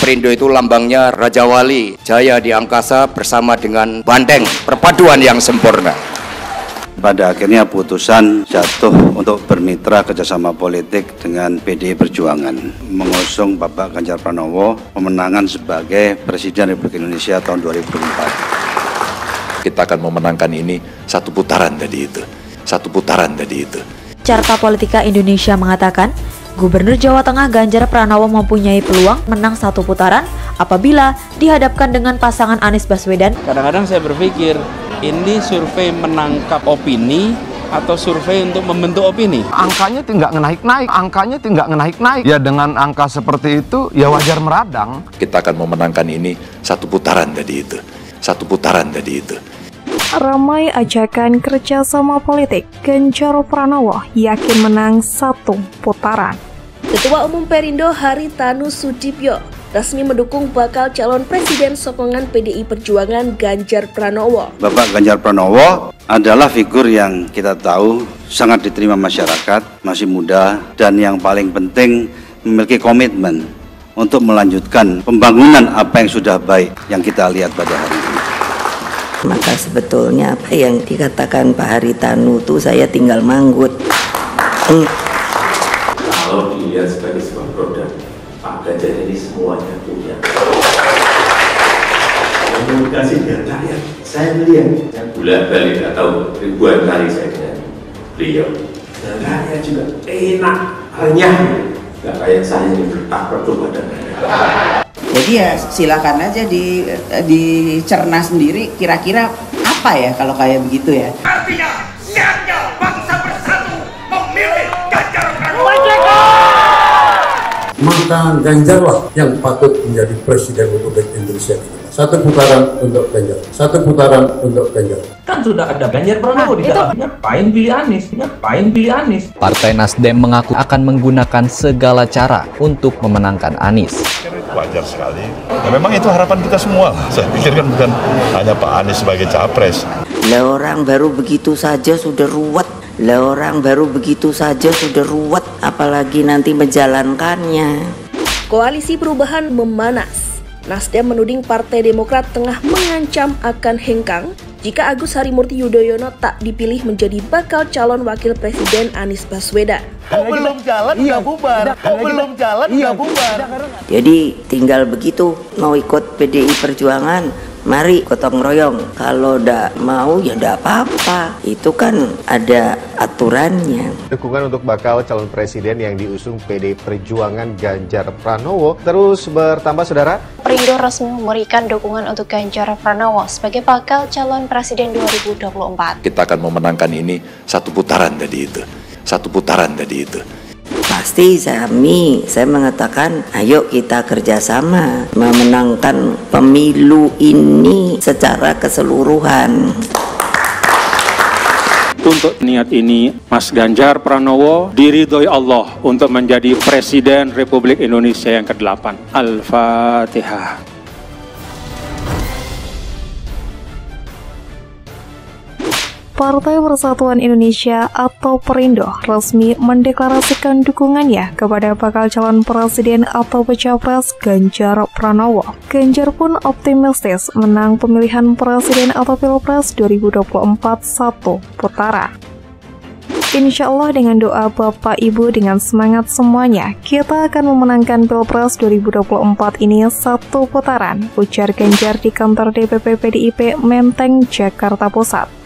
Perindo itu lambangnya Raja Wali, jaya di angkasa bersama dengan banteng, perpaduan yang sempurna. Pada akhirnya putusan jatuh untuk bermitra kerjasama politik dengan PDI Perjuangan, mengusung Bapak Ganjar Pranowo pemenangan sebagai Presiden Republik Indonesia tahun 2024. Kita akan memenangkan ini satu putaran tadi itu. Carta Politika Indonesia mengatakan, Gubernur Jawa Tengah Ganjar Pranowo mempunyai peluang menang satu putaran apabila dihadapkan dengan pasangan Anies Baswedan. Kadang-kadang saya berpikir, ini survei menangkap opini atau survei untuk membentuk opini? Angkanya tidak naik. Ya dengan angka seperti itu, ya wajar meradang. Kita akan memenangkan ini satu putaran tadi itu. Ramai ajakan kerjasama politik, Ganjar Pranowo yakin menang satu putaran. Ketua Umum Perindo Haritanu Sudibyo resmi mendukung bakal calon presiden sokongan PDI Perjuangan Ganjar Pranowo. Bapak Ganjar Pranowo adalah figur yang kita tahu sangat diterima masyarakat, masih muda, dan yang paling penting memiliki komitmen untuk melanjutkan pembangunan apa yang sudah baik yang kita lihat pada hari ini. Maka sebetulnya apa yang dikatakan Pak Haritanu itu saya tinggal manggut. Kalau dilihat sebagai sebuah produk, Pak Ganjar ini semuanya punya. Komunikasi dengan rakyat, saya melihat, saya bolak-balik nggak tahu ribuan kali saya dengan beliau. Dan rakyat juga enak, renyah, nggak kayak saya yang bertak-bertuk pada mereka. Jadi ya silakan aja dicerna sendiri kira-kira apa ya kalau kayak begitu ya. Artinya siapnya bangsa bersatu memilih Ganjar Pranowo. Maka Ganjarlah yang patut menjadi Presiden Republik Indonesia. Satu putaran untuk Ganjar. Kan sudah ada Ganjar Pranowo di dalamnya. Ngapain pilih Anies? Partai Nasdem mengaku akan menggunakan segala cara untuk memenangkan Anies. Wajar sekali. Ya, memang itu harapan kita semua. Saya pikir kan bukan hanya Pak Anies sebagai capres. Lah orang baru begitu saja sudah ruwet. Apalagi nanti menjalankannya. Koalisi perubahan memanas. Nasdem menuding Partai Demokrat tengah mengancam akan hengkang jika Agus Harimurti Yudhoyono tak dipilih menjadi bakal calon wakil presiden Anies Baswedan. Belum jalan udah bubar. Jadi tinggal begitu mau ikut PDI Perjuangan, mari gotong royong. Kalau ndak mau ya ndak apa-apa. Itu kan ada aturannya. Dukungan untuk bakal calon presiden yang diusung PDI Perjuangan Ganjar Pranowo terus bertambah, saudara. Perindo resmi memberikan dukungan untuk Ganjar Pranowo sebagai bakal calon presiden 2024. Kita akan memenangkan ini satu putaran tadi itu. Pasti saya mengatakan ayo kita kerjasama memenangkan pemilu ini secara keseluruhan. Untuk niat ini, Mas Ganjar Pranowo diridhoi Allah untuk menjadi Presiden Republik Indonesia yang ke-8. Al-Fatihah. Partai Persatuan Indonesia atau Perindo resmi mendeklarasikan dukungannya kepada bakal calon presiden atau capres Ganjar Pranowo. Ganjar pun optimistis menang pemilihan presiden atau pilpres 2024 satu putaran. Insya Allah dengan doa Bapak Ibu dengan semangat semuanya, kita akan memenangkan Pilpres 2024 ini satu putaran, ujar Ganjar di kantor DPP PDIP Menteng, Jakarta Pusat.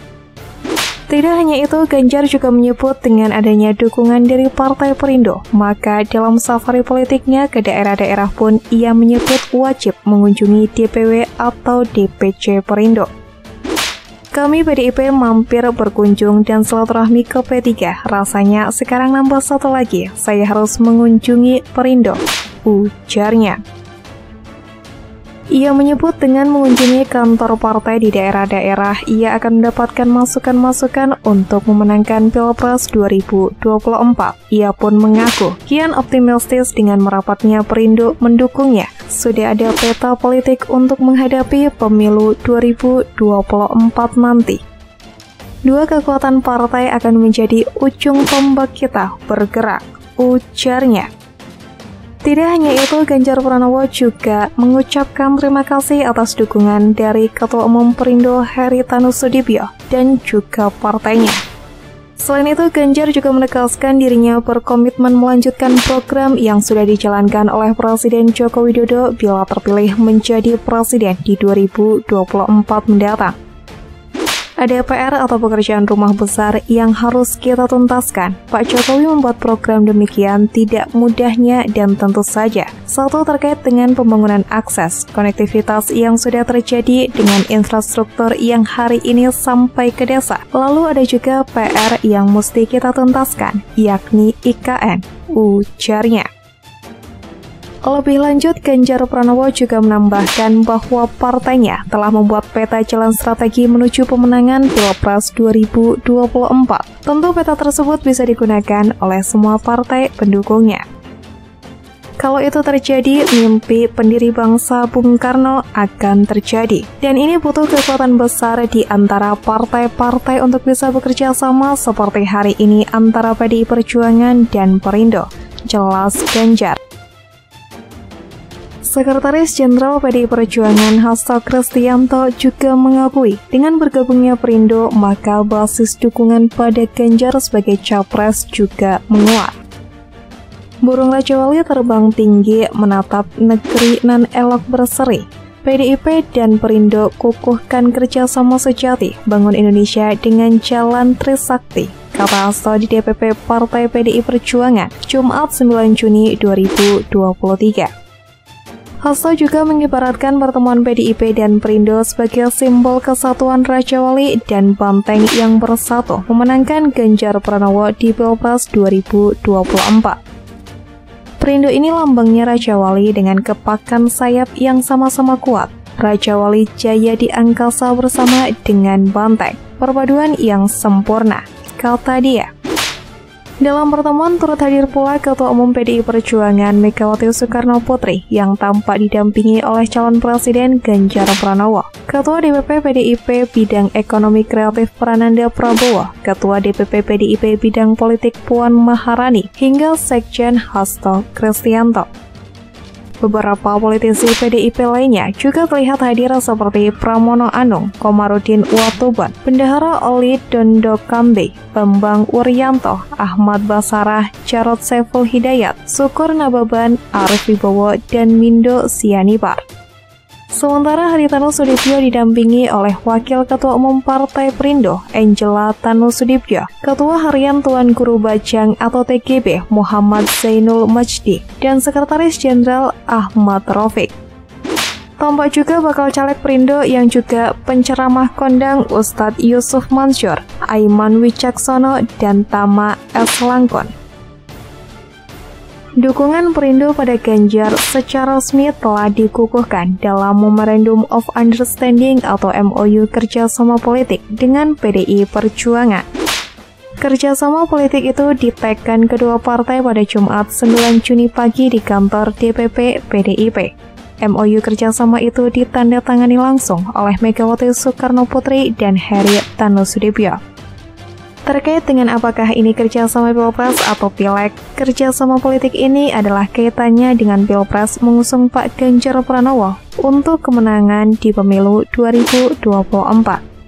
Tidak hanya itu, Ganjar juga menyebut dengan adanya dukungan dari Partai Perindo, maka dalam safari politiknya ke daerah-daerah pun ia menyebut wajib mengunjungi DPW atau DPC Perindo. Kami PDIP mampir berkunjung dan silaturahmi ke P3, rasanya sekarang nambah satu lagi, saya harus mengunjungi Perindo, ujarnya. Ia menyebut dengan mengunjungi kantor partai di daerah-daerah, ia akan mendapatkan masukan-masukan untuk memenangkan Pilpres 2024. Ia pun mengaku kian optimistis dengan merapatnya Perindo mendukungnya. Sudah ada peta politik untuk menghadapi pemilu 2024 nanti. Dua kekuatan partai akan menjadi ujung tombak kita bergerak, ujarnya. Tidak hanya itu, Ganjar Pranowo juga mengucapkan terima kasih atas dukungan dari Ketua Umum Perindo Heri Tanusudibyo dan juga partainya. Selain itu, Ganjar juga menegaskan dirinya berkomitmen melanjutkan program yang sudah dijalankan oleh Presiden Joko Widodo bila terpilih menjadi presiden di 2024 mendatang. Ada PR atau pekerjaan rumah besar yang harus kita tuntaskan. Pak Jokowi membuat program demikian tidak mudahnya dan tentu saja. Satu, terkait dengan pembangunan akses, konektivitas yang sudah terjadi dengan infrastruktur yang hari ini sampai ke desa. Lalu ada juga PR yang mesti kita tuntaskan, yakni IKN, ujarnya. Lebih lanjut, Ganjar Pranowo juga menambahkan bahwa partainya telah membuat peta jalan strategi menuju pemenangan Pilpres 2024. Tentu peta tersebut bisa digunakan oleh semua partai pendukungnya. Kalau itu terjadi, mimpi pendiri bangsa Bung Karno akan terjadi. Dan ini butuh kekuatan besar di antara partai-partai untuk bisa bekerja sama seperti hari ini antara PDI Perjuangan dan Perindo. Jelas Ganjar. Sekretaris Jenderal PDI Perjuangan Hasto Kristianto juga mengakui dengan bergabungnya Perindo maka basis dukungan pada Ganjar sebagai capres juga menguat. Burung Raja Wali terbang tinggi menatap negeri nan elok berseri. PDIP dan Perindo kukuhkan kerjasama sejati bangun Indonesia dengan jalan Trisakti, kata Hasto di DPP Partai PDI Perjuangan Jumat 9 Juni 2023. Hasto juga mengibaratkan pertemuan PDIP dan Perindo sebagai simbol kesatuan Raja Wali dan Banteng yang bersatu memenangkan Ganjar Pranowo di Pilpres 2024. Perindo ini lambangnya Raja Wali dengan kepakan sayap yang sama-sama kuat. Raja Wali jaya di angkasa bersama dengan Banteng, perpaduan yang sempurna, kata dia. Dalam pertemuan turut hadir pula Ketua Umum PDI Perjuangan Megawati Soekarno Putri yang tampak didampingi oleh calon presiden Ganjar Pranowo, Ketua DPP PDIP Bidang Ekonomi Kreatif Prananda Prabowo, Ketua DPP PDIP Bidang Politik Puan Maharani, hingga Sekjen Hasto Kristianto. Beberapa politisi PDIP lainnya juga terlihat hadir seperti Pramono Anung, Komarudin Watubun, Bendahara Oli Dondokambe, Bambang Wuryanto, Ahmad Basarah, Jarod Saiful Hidayat, Syukur Nababan, Arif Wibowo, dan Mindo Sianipar. Sementara Heri Tanusudibyo didampingi oleh Wakil Ketua Umum Partai Perindo, Angela Tanusudibyo, Ketua Harian Tuan Guru Bajang atau TGB, Muhammad Zainul Majdi, dan Sekretaris Jenderal Ahmad Rafiq. Tampak juga bakal caleg Perindo yang juga penceramah kondang Ustadz Yusuf Mansur, Aiman Wicaksono, dan Tama S. Langkon. Dukungan Perindo pada Ganjar secara resmi telah dikukuhkan dalam Memorandum of Understanding atau MOU kerjasama politik dengan PDI Perjuangan. Kerjasama politik itu ditekan kedua partai pada Jumat 9 Juni pagi di kantor DPP PDIP. MOU kerjasama itu ditandatangani langsung oleh Megawati Soekarno Putri dan Heri Tanusudibyo. Terkait dengan apakah ini kerjasama Pilpres atau Pileg, kerjasama politik ini adalah kaitannya dengan Pilpres mengusung Pak Ganjar Pranowo untuk kemenangan di pemilu 2024,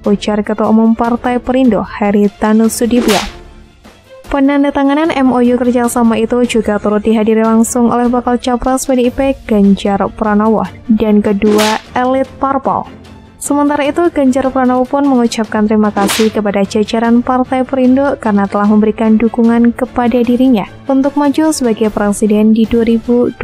ujar Ketua Umum Partai Perindo Heri Tanusudibyo. Penandatanganan MOU kerjasama itu juga turut dihadiri langsung oleh bakal capres PDIP Ganjar Pranowo dan kedua elit parpol. Sementara itu, Ganjar Pranowo pun mengucapkan terima kasih kepada jajaran Partai Perindo karena telah memberikan dukungan kepada dirinya untuk maju sebagai presiden di 2024.